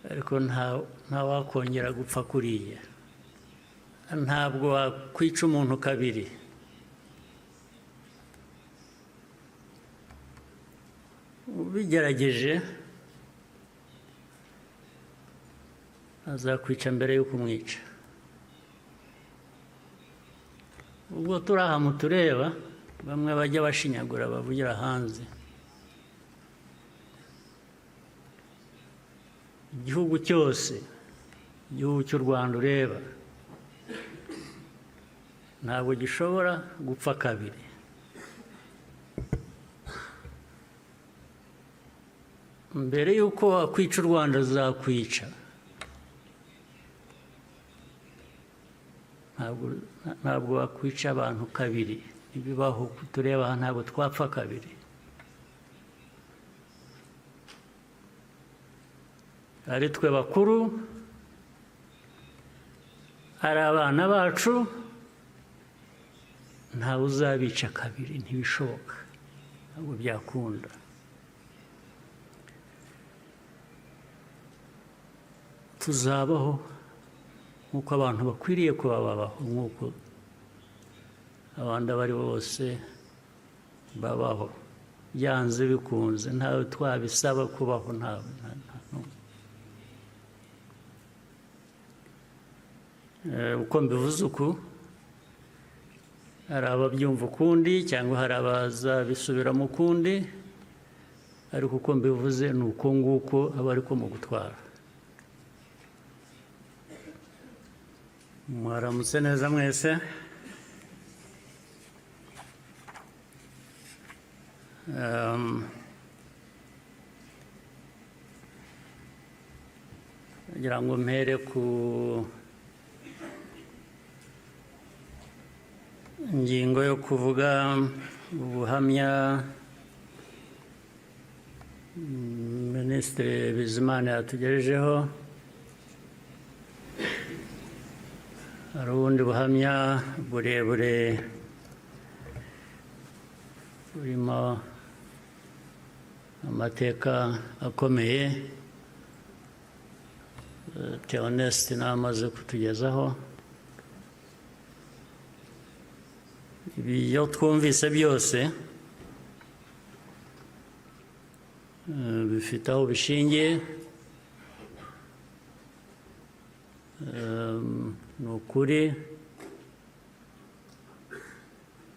ariko nta wakongera gupfa kuriya, ntabwo wakwica umuntu kabiri. Ubigerageje azakwica mbere yo kumwica. Ubwo turi aha mutureba, bamwe bajya bashinyagura bavugira hanze. Igihugu cyose, igihugu cy'u Rwanda ureba, ntabwo gishobora gupfa kabiri. Mbere y'uko wakwica u Rwanda uzakwica. Ntabwo wakwica abantu kabiri. Ibibaho tureba aha ntabwo twapfa kabiri. Ari twe bakuru, ari abana bacu, ntawe uzabica kabiri, ntibishoboka, ntabwo byakunda. Tuzabaho nk'uko abantu bakwiriye kuba babaho, nk'uko abandi abari bose babaho, byanze bikunze, ntawe twabisaba kubaho, ntawe. Uko mbivuze uku, hari ababyumva ukundi cyangwa hari abazabisubiramo ukundi, ariko uko mbivuze ni uko nguko aba ariko mu gutwara. Mwaramutse neza mwese. Ngira ngo mpere ku ingingo yo kuvuga ubuhamya Minisitiri Bizimana yatugejejeho. Hari ubundi buhamya burebure burimo amateka akomeye Theoneste n'amaze kutugezaho. Ibyo twumvise byose bifite aho bishingiye, ni ukuri.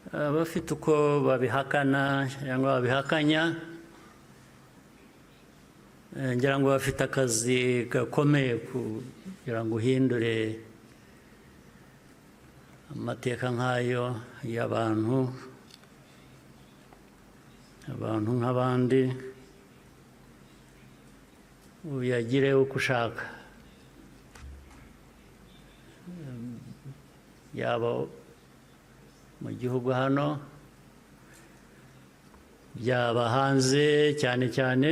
Abafite uko babihakana cyangwa babihakanya, ngira ngo bafite akazi gakomeye kugira ngo uhindure amateka nk'ayo y'abantu nk'abandi, uyagire uko ushaka, yaba mu gihugu hano, byaba hanze, cyane cyane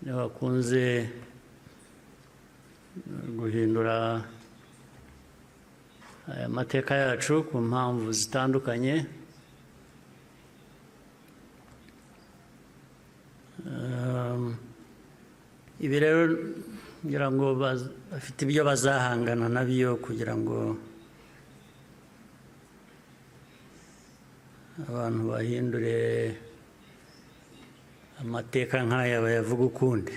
niba bakunze guhindura aya mateka yacu ku mpamvu zitandukanye. Ibi rero ngira ngo bafite ibyo bazahangana nabyo kugira ngo abantu bahindure amateka nk'aya bayavuga ukundi.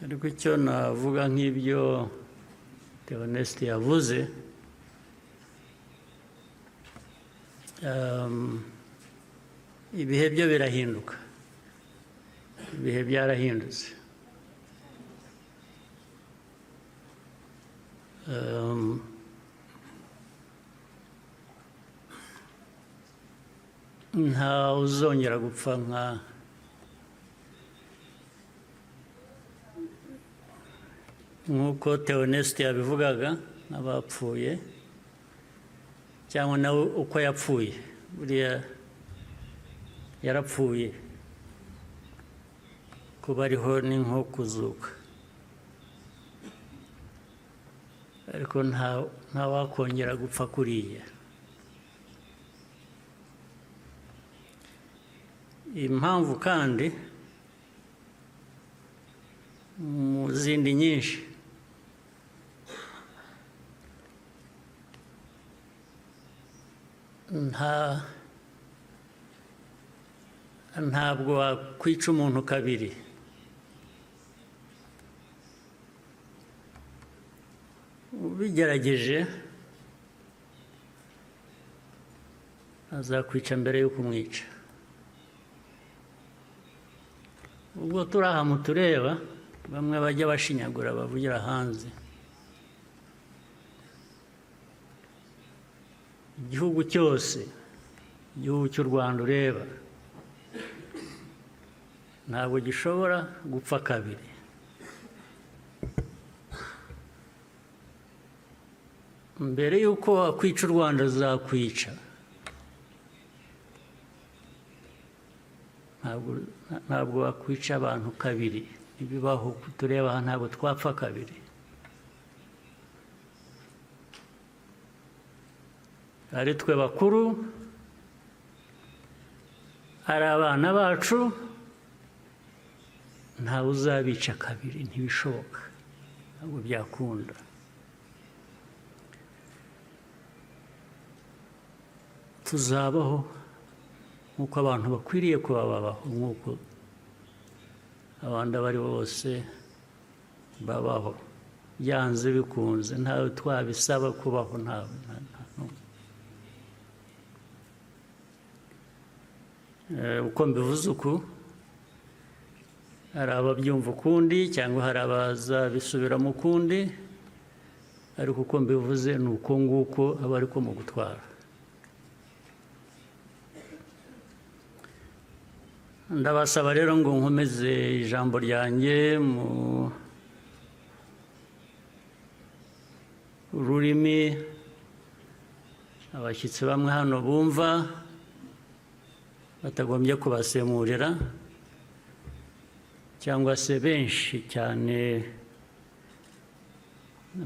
Ariko icyo navuga nk'ibyo Theoneste yavuze, ibihe byo birahinduka, ibihe byarahindutse. Nta uzongera gupfa nk'uko Theoneste yabivugaga, n'abapfuye cyangwa nawe uko yapfuye. Buriya yarapfuye, kuba ariho ni nko kuzuka, ariko nta wakongera gupfa kuriya. Impamvu kandi mu zindi nyinshi. Ntabwo wakwica umuntu kabiri. Ubigerageje azakwica mbere yo kumwica. Ubwo turi aha mutureba, bamwe bajya bashinyagura bavugira hanze. Igihugu cyose, igihugu cy'u Rwanda ureba, ntabwo gishobora gupfa kabiri. Mbere y'uko wakwica u Rwanda azakwica. Ntabwo wakwica abantu kabiri. Ibibaho tureba aha ntabwo twapfa kabiri. Ari twe bakuru, ari abana bacu, ntawe uzabica kabiri, ntibishoboka. Ntabwo byakunda. Tuzabaho nk'uko abantu bakwiriye kuba babaho, nk'uko abandi abo ari bo bose babaho. Byanze bikunze, ntawe twabisaba kubaho, ntawe. Uko mbivuze uku, hari ababyumva ukundi cyangwa hari abazabisubiramo ukundi, ariko uko mbivuze ni uko nguko aba ariko mu gutwara. Ndabasaba rero ngo nkomeze ijambo ryanjye mu rurimi abashyitsi bamwe hano bumva, batagombye kubasemurira, cyangwa se benshi cyane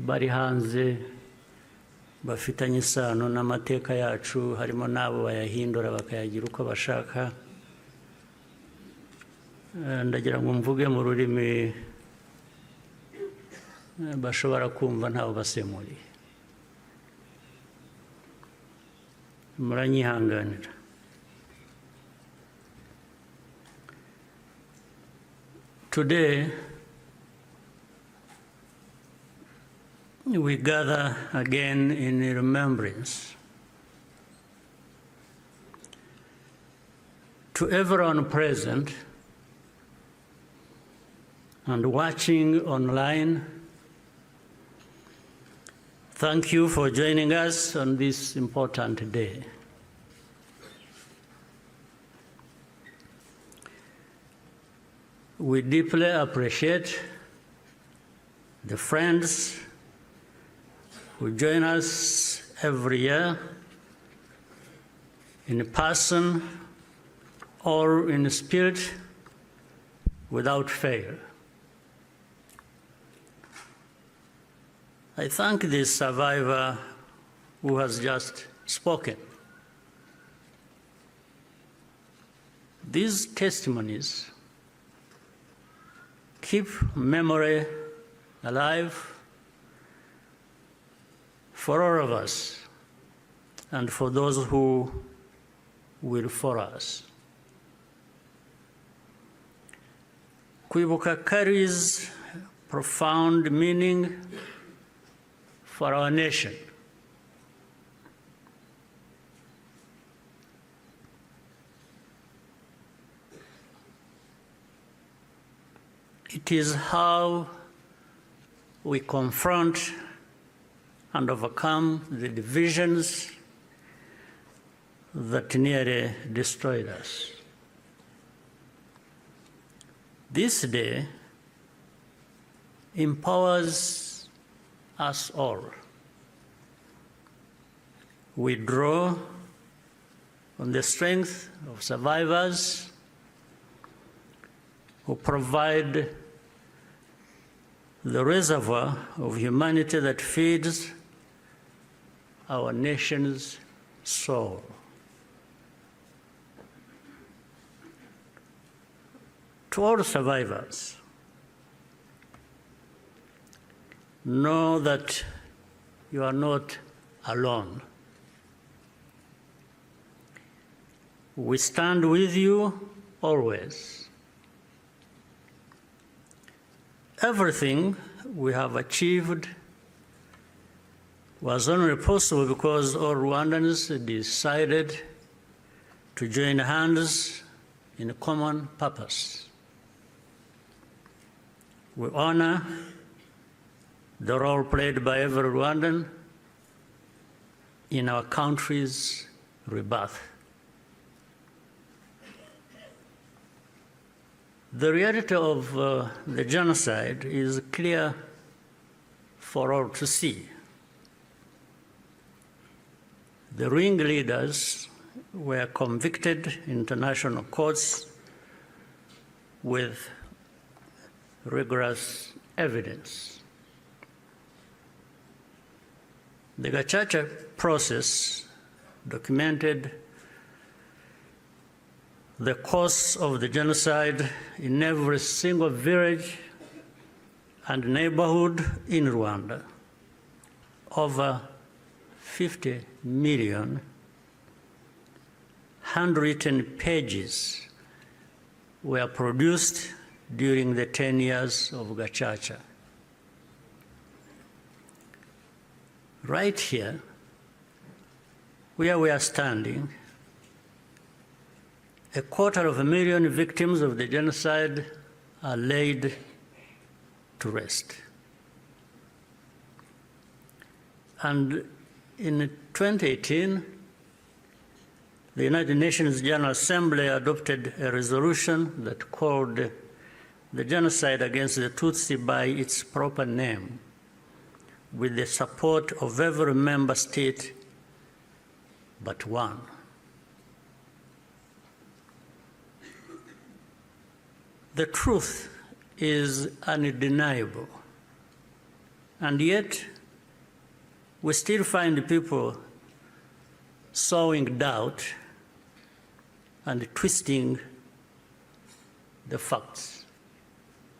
bari hanze bafitanye isano n'amateka yacu, harimo n'abo bayahindura bakayagira uko bashaka. Ndagira ngo mvuge mu rurimi bashobora kumva ntawe basemuriye. Muranyihanganira. Today, we gather again in remembrance to everyone present and watching online. Thank you for joining us on this important day. We deeply appreciate the friends who join us every year in person or in spirit without fail. I thank the survivor who has just spoken. These testimonies keep memory alive for all of us and for those who will follow us. Kwibuka carries profound meaning for our nation. It is how we confront and overcome the divisions that nearly destroyed us. This day empowers us all. We draw on the strength of survivors who provide the reservoir of humanity that feeds our nation's soul. To all survivors, know that you are not alone. We stand with you always. Everything we have achieved was only possible because all Rwandans decided to join hands in a common purpose. We honor the role played by every Rwandan in our country's rebirth. The reality of the genocide is clear for all to see. The ringleaders were convicted in international courts with rigorous evidence. The Gacaca process documented the course of the genocide in every single village and neighborhood in Rwanda. Over 50 million handwritten pages were produced during the 10 years of Gacaca. Right here, where we are standing, 250,000 victims of the genocide are laid to rest. And in 2018, the United Nations General Assembly adopted a resolution that called the genocide against the Tutsi by its proper name, with the support of every member state but one. The truth is undeniable, and yet we still find people sowing doubt and twisting the facts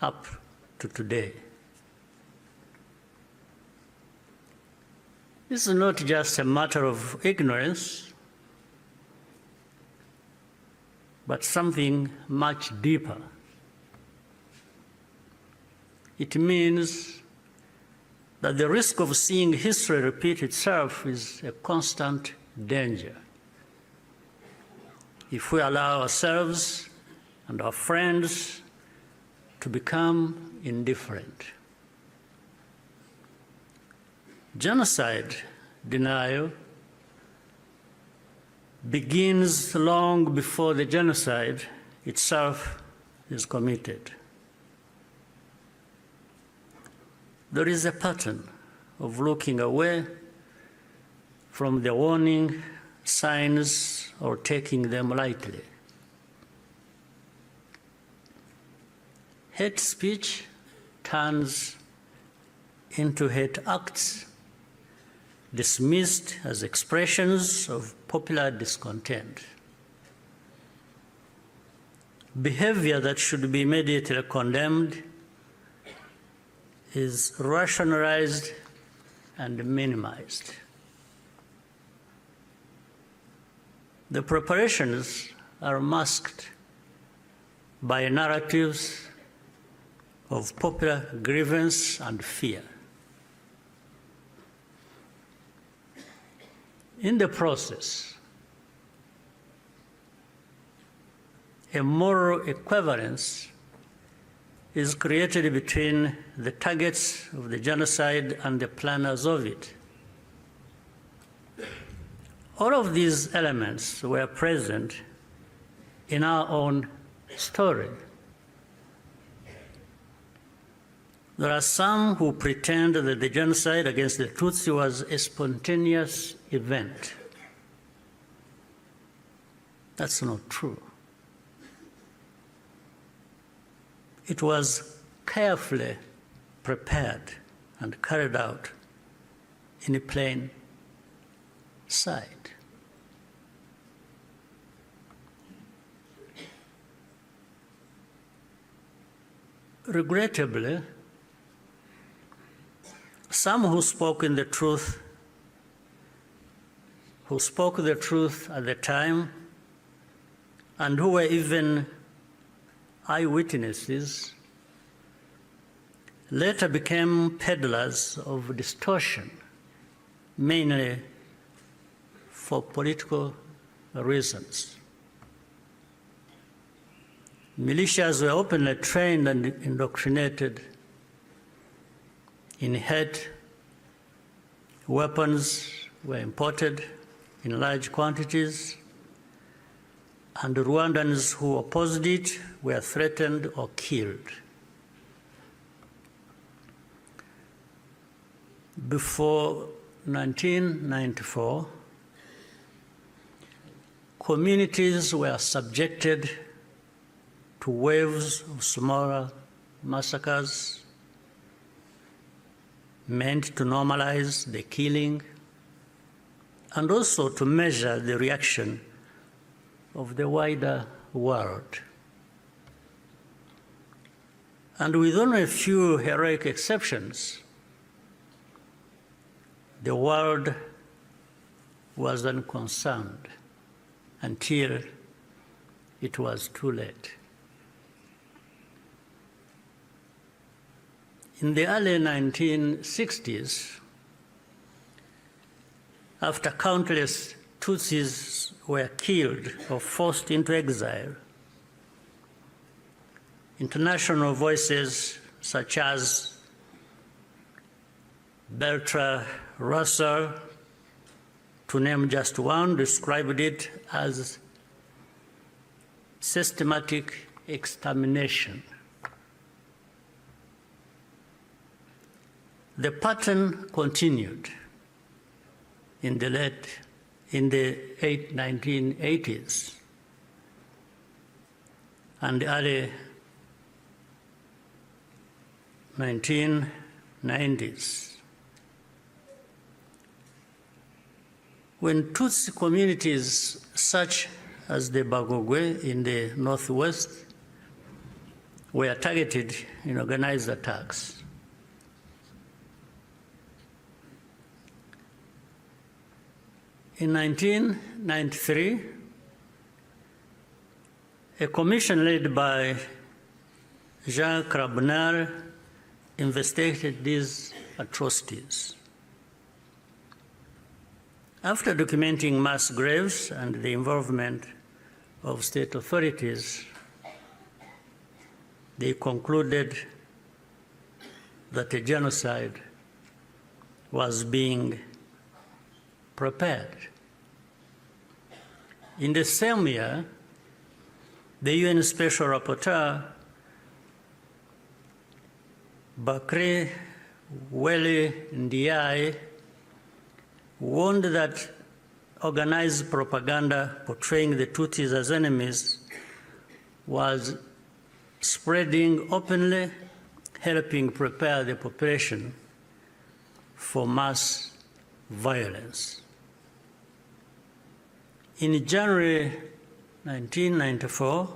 up to today. This is not just a matter of ignorance, but something much deeper. It means that the risk of seeing history repeat itself is a constant danger. If we allow ourselves and our friends to become indifferent. Genocide denial begins long before the genocide itself is committed. There is a pattern of looking away from the warning signs or taking them lightly. Hate speech turns into hate acts, dismissed as expressions of popular discontent. Behavior that should be immediately condemned is rationalized and minimized. The preparations are masked by narratives of popular grievance and fear. In the process, a moral equivalence is created between the targets of the genocide and the planners of it. All of these elements were present in our own story. There are some who pretend that the genocide against the Tutsi was a spontaneous event. That's not true. It was carefully prepared and carried out in plain sight. Regrettably, some who spoke the truth at the time, and who were even eyewitnesses, later became peddlers of distortion, mainly for political reasons. Militias were openly trained and indoctrinated in hate. Weapons were imported in large quantities, and Rwandans who opposed it were threatened or killed. Before 1994, communities were subjected to waves of smaller massacres meant to normalize the killing and also to measure the reaction of the wider world. And with only a few heroic exceptions, the world was unconcerned until it was too late. In the early 1960s, after countless Tutsis were killed or forced into exile, international voices such as Bertrand Russell, to name just one, described it as systematic extermination. The pattern continued in the 1980s and early 1990s. When Tutsi communities such as the Bagogwe in the northwest were targeted in organized attacks, in 1993, a commission led by Jean Crabonneau investigated these atrocities. After documenting mass graves and the involvement of state authorities, they concluded that a genocide was being prepared. In the same year, the UN Special Rapporteur, Bakri Weli Ndiaye, warned that organized propaganda portraying the Tutsis as enemies was spreading openly, helping prepare the population for mass violence. In January 1994,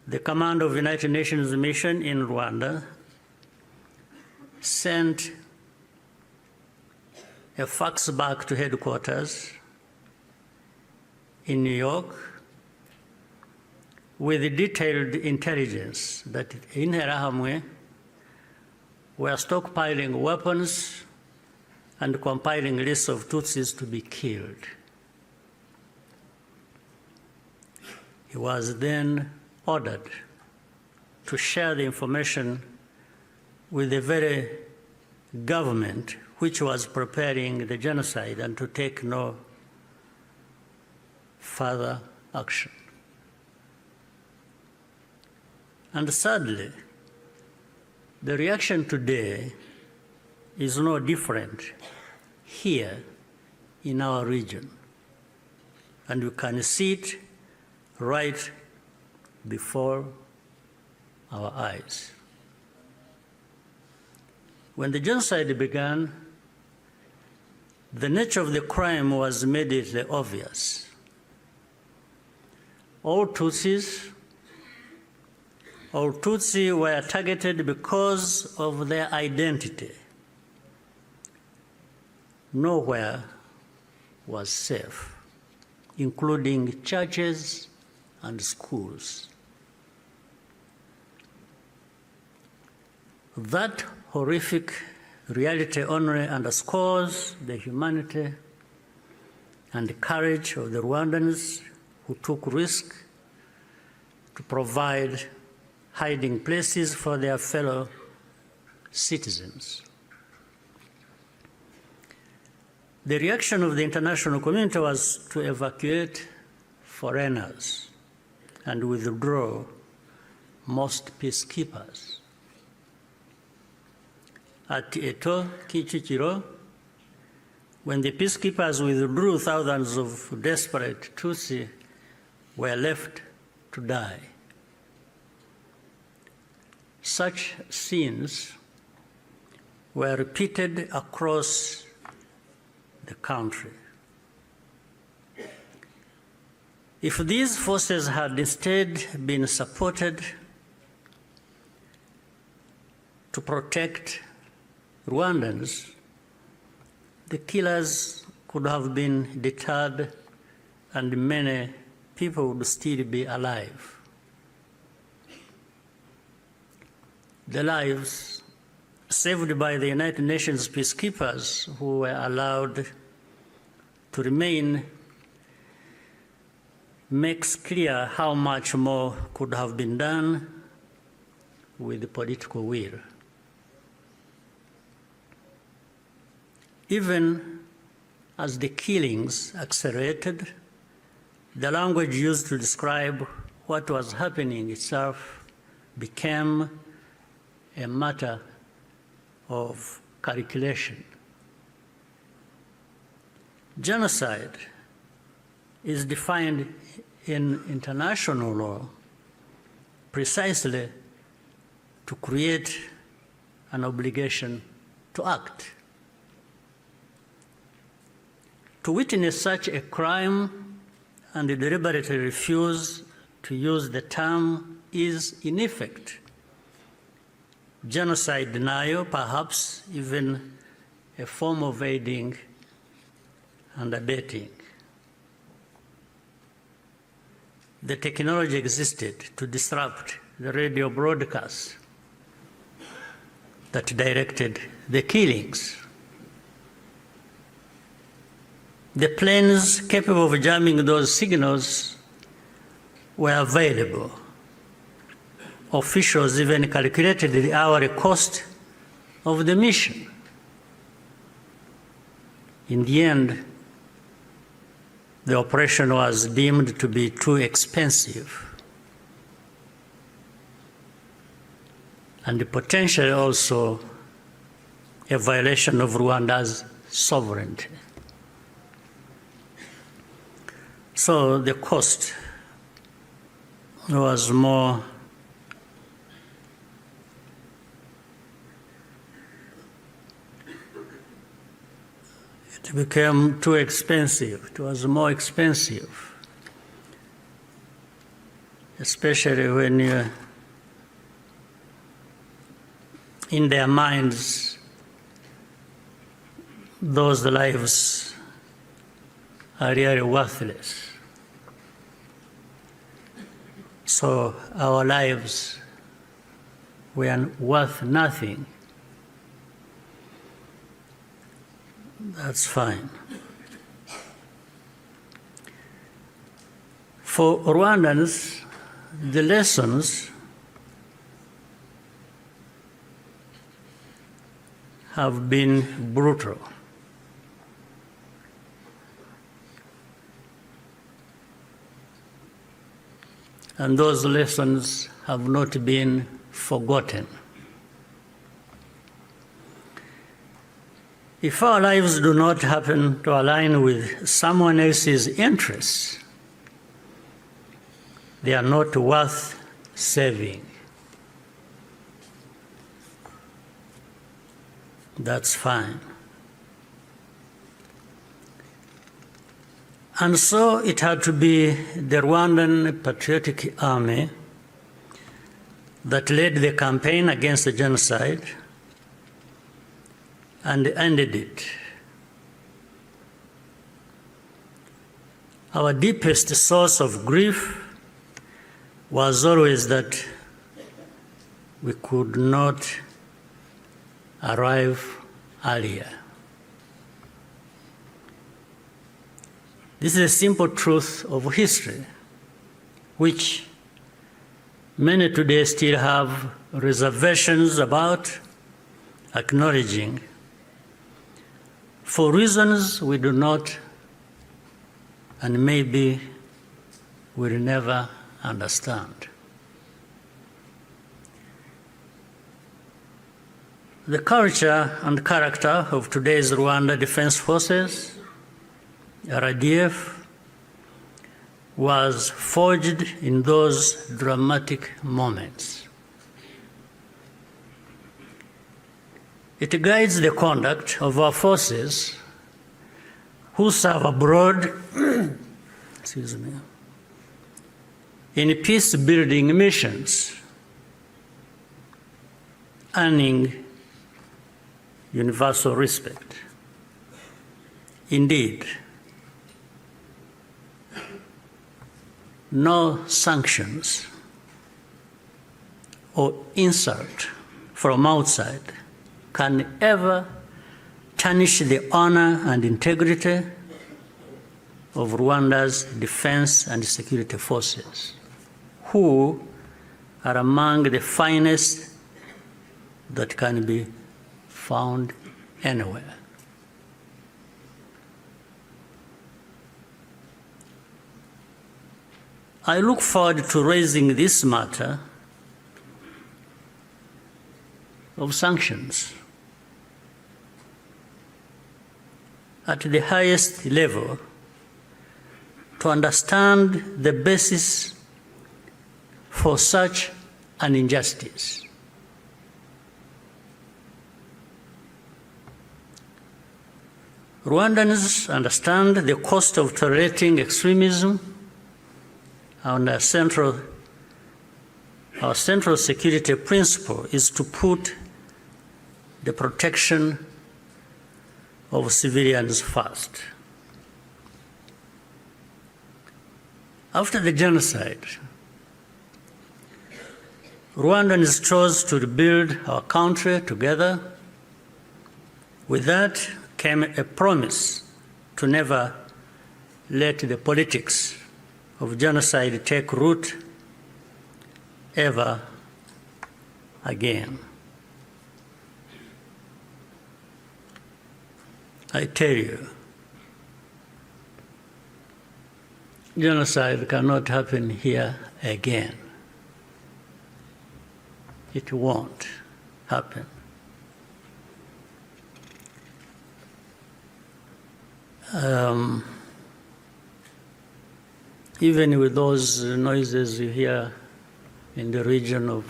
the Command of the United Nations Mission in Rwanda sent a fax back to headquarters in New York with detailed intelligence that in Interahamwe were stockpiling weapons and compiling lists of Tutsis to be killed. He was then ordered to share the information with the very government which was preparing the genocide and to take no further action. And sadly, the reaction today is no different here in our region. And you can see it right before our eyes. When the genocide began, the nature of the crime was immediately obvious. All Tutsi were targeted because of their identity, nowhere was safe, including churches and schools. That horrific reality only underscores the humanity and the courage of the Rwandans who took risk to provide hiding places for their fellow citizens. The reaction of the international community was to evacuate foreigners and withdraw most peacekeepers. At Eto, Kichikiro, when the peacekeepers withdrew, thousands of desperate Tutsi were left to die. Such scenes were repeated across the country. If these forces had instead been supported to protect Rwandans, the killers could have been deterred and many people would still be alive. The lives saved by the United Nations peacekeepers who were allowed to remain makes clear how much more could have been done with political will. Even as the killings accelerated, the language used to describe what was happening itself became a matter of calculation. Genocide is defined in international law precisely to create an obligation to act. To witness such a crime and deliberately refuse to use the term is, in effect, genocide denial, perhaps even a form of aiding and abetting. The technology existed to disrupt the radio broadcasts that directed the killings. The planes capable of jamming those signals were available. Officials even calculated the hourly cost of the mission. In the end, the operation was deemed to be too expensive and potentially also a violation of Rwanda's sovereignty. So the cost was more it became too expensive. It was more expensive, especially when in their minds those lives are really worthless. So our lives were worth nothing. That's fine. For Rwandans, the lessons have been brutal. And those lessons have not been forgotten. If our lives do not happen to align with someone else's interests, they are not worth saving. That's fine. And so it had to be the Rwandan Patriotic Army that led the campaign against the genocide and ended it our deepest source of grief was always that we could not arrive earlier. This is a simple truth of history, which many today still have reservations about acknowledging for reasons we do not and maybe will never understand. The culture and character of today's Rwanda Defense Forces, RDF, was forged in those dramatic moments. It guides the conduct of our forces who serve abroad excuse me, in peace-building missions, earning universal respect. Indeed, no sanctions or insult from outside can ever tarnish the honor and integrity of Rwanda's defense and security forces, who are among the finest that can be found anywhere. I look forward to raising this matter of sanctions at the highest level to understand the basis for such an injustice. Rwandans understand the cost of tolerating extremism, and our central security principle is to put the protection of civilians first. After the genocide, Rwandans chose to rebuild our country together. With that came a promise to never let the politics of genocide take root ever again. I tell you, genocide cannot happen here again. It won't happen. Even with those noises you hear in the region of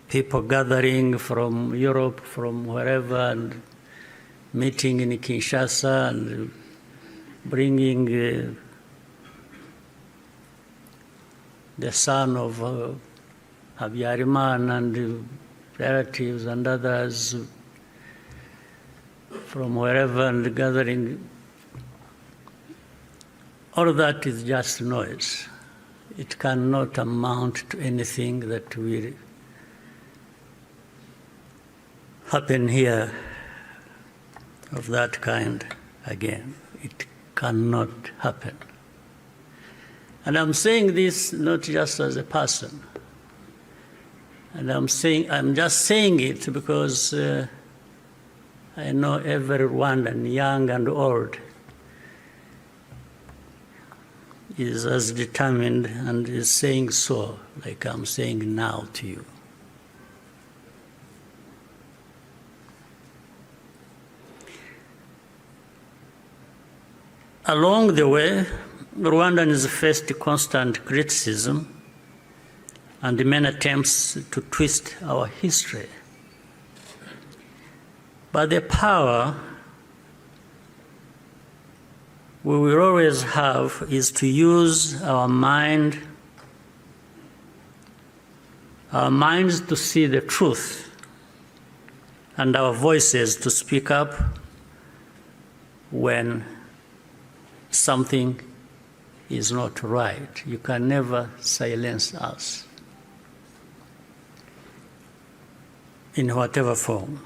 people gathering from Europe, from wherever, and meeting in Kinshasa and bringing the son of Habyarimana and relatives and others from wherever and gathering. All of that is just noise. It cannot amount to anything that will happen here of that kind again. It cannot happen. And I'm saying this not just as a person. And I'm just saying it because I know every Rwandan, young and old, is as determined and is saying so, like I'm saying now to you. Along the way, Rwandans faced constant criticism and many attempts to twist our history. But the power we will always have is to use our minds to see the truth and our voices to speak up when something is not right. You can never silence us in whatever form.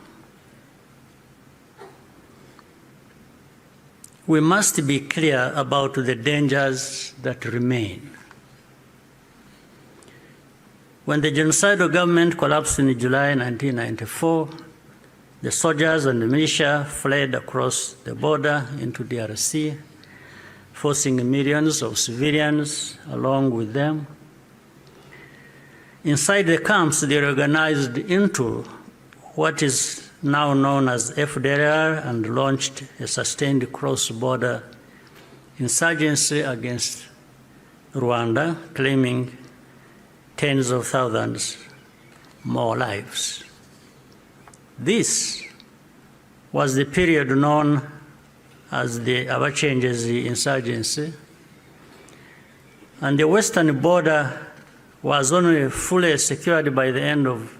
We must be clear about the dangers that remain. When the genocidal government collapsed in July 1994, the soldiers and the militia fled across the border into DRC, forcing millions of civilians along with them. Inside the camps, they organized into what is now known as FDLR and launched a sustained cross-border insurgency against Rwanda, claiming tens of thousands more lives. This was the period known as the Abacengezi insurgency, and the western border was only fully secured by the end of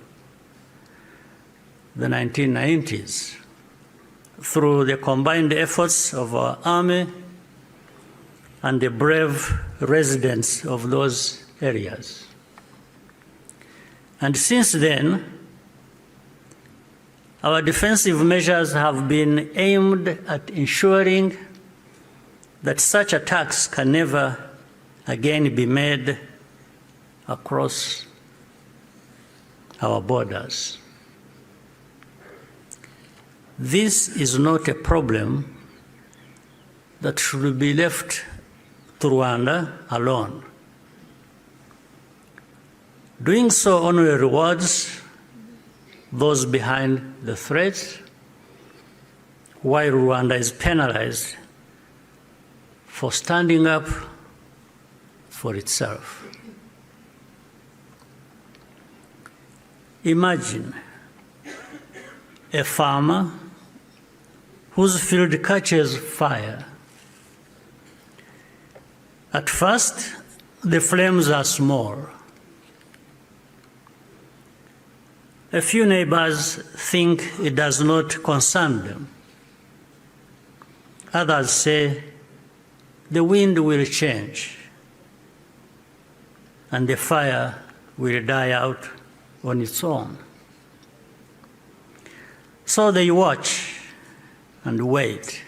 the 1990s through the combined efforts of our army and the brave residents of those areas. And since then, our defensive measures have been aimed at ensuring that such attacks can never again be made across our borders. This is not a problem that should be left to Rwanda alone. Doing so only rewards those behind the threats, while Rwanda is penalized for standing up for itself. Imagine a farmer whose field catches fire. At first, the flames are small. A few neighbors think it does not concern them. Others say the wind will change and the fire will die out on its own. So they watch and wait.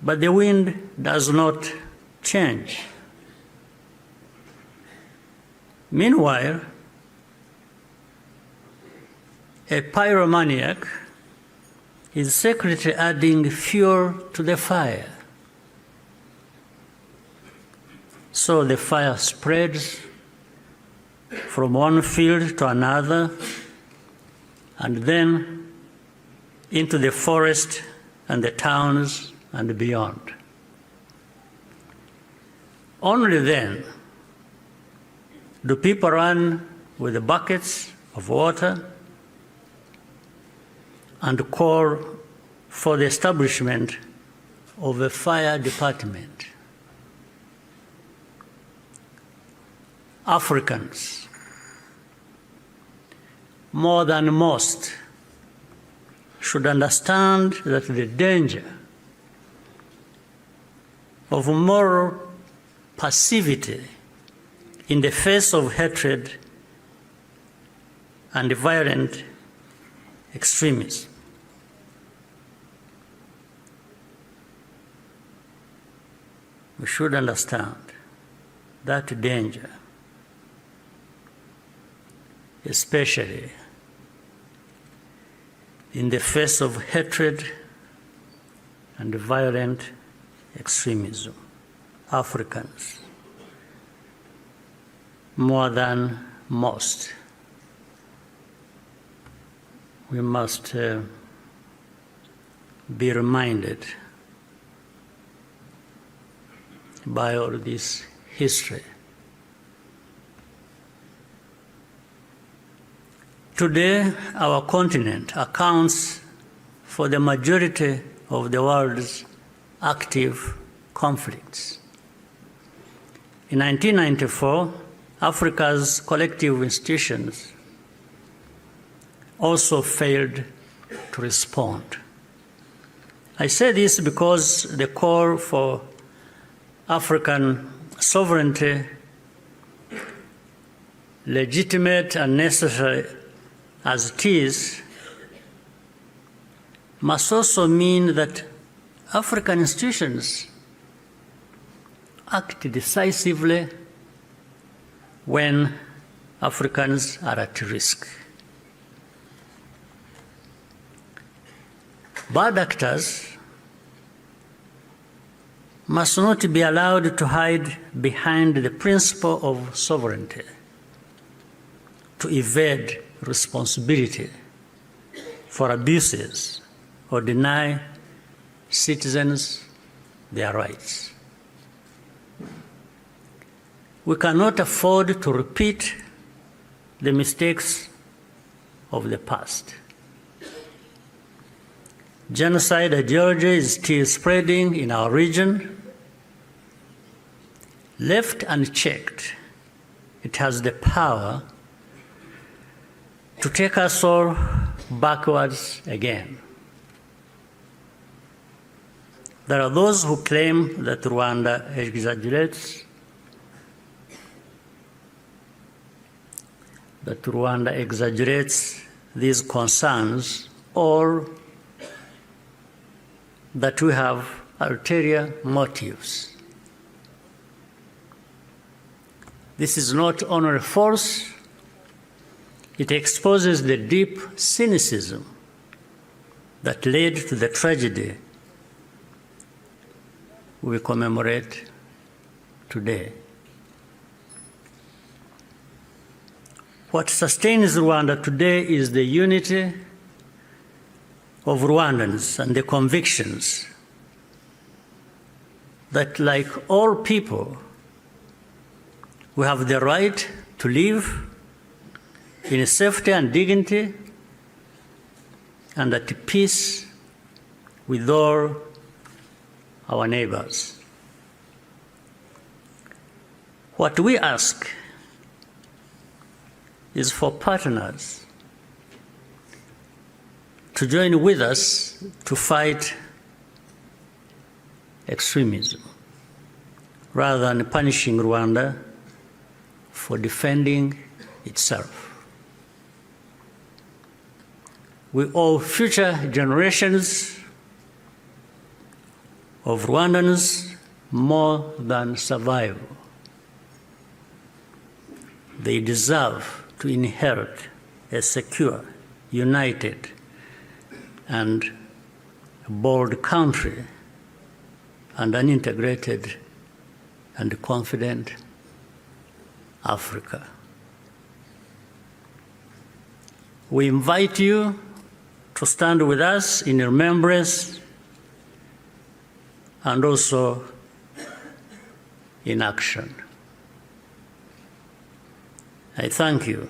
But the wind does not change. Meanwhile, a pyromaniac is secretly adding fuel to the fire. So the fire spreads from one field to another, and then into the forest and the towns and beyond. Only then do people run with the buckets of water and call for the establishment of a fire department. Africans, more than most, should understand that the danger of moral passivity in the face of hatred and violent extremism. We should understand that danger, especially in the face of hatred and violent extremism. Africans, more than most, we must be reminded by all this history. Today, our continent accounts for the majority of the world's active conflicts. In 1994, Africa's collective institutions also failed to respond. I say this because the call for African sovereignty, legitimate and necessary as it is, must also mean that African institutions act decisively when Africans are at risk. Bad actors must not be allowed to hide behind the principle of sovereignty, to evade responsibility for abuses or deny citizens their rights. We cannot afford to repeat the mistakes of the past. Genocide ideology is still spreading in our region. Left unchecked, it has the power to take us all backwards again. There are those who claim that Rwanda exaggerates, these concerns, or that we have ulterior motives. This is not only false, it exposes the deep cynicism that led to the tragedy we commemorate today. What sustains Rwanda today is the unity of Rwandans and the convictions that, like all people, we have the right to live in safety and dignity and at peace with all our neighbors. What we ask is for partners to join with us to fight extremism, rather than punishing Rwanda for defending itself. We owe future generations of Rwandans more than survival. They deserve to inherit a secure, united, and bold country and an integrated and confident Africa. We invite you to stand with us in remembrance and also in action. I thank you